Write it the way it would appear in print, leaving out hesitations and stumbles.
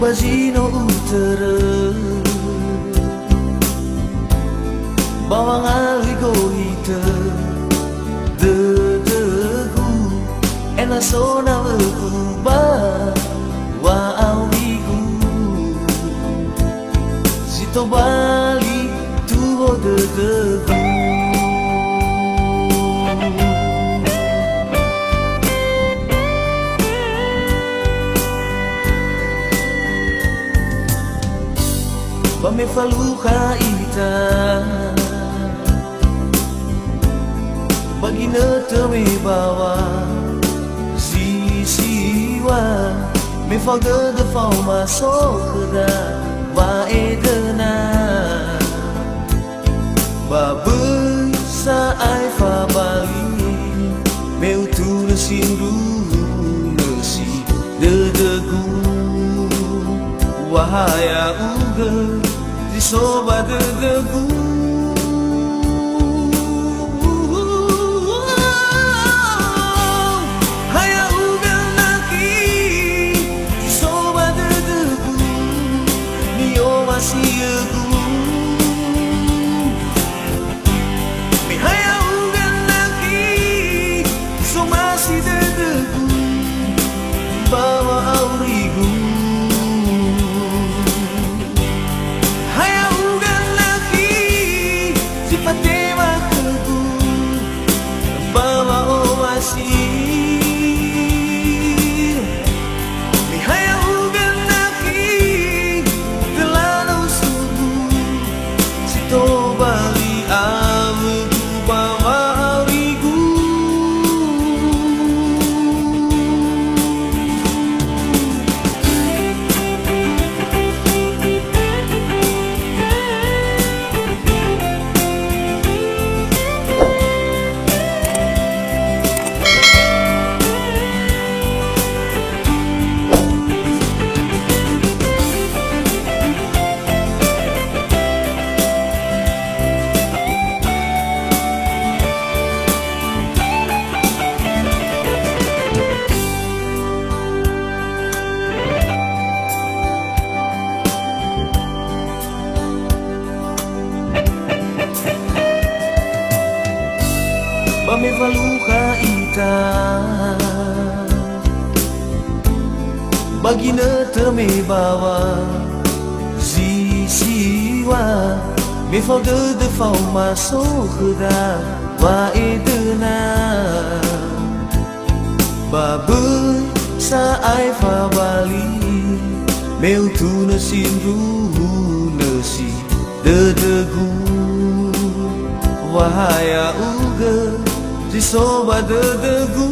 Bajino utara Bawang aligo hita Dedeku Ena sona berubah Wa awiku Zito bali tuho dedeku Bame faluha ita Bagina teme bawa Sisiwa Me faga de fauma sokda Wa edena Babai sa ai fa bali Meu tu nesindu nesi Dedeku Wahaya uga Di soba dedeku Haya uga naki Di soba dedeku Niyo masih aku Mi haya uga naki So masih dedeku Bawa auriku Bame faluha ita Bagina teme bawa Sisiwa Me faga de fauma sokda Wa edena Babai sa ai fa bali Meu tu nesindu nesi Dedeku Wahaya uga Di soba dedeku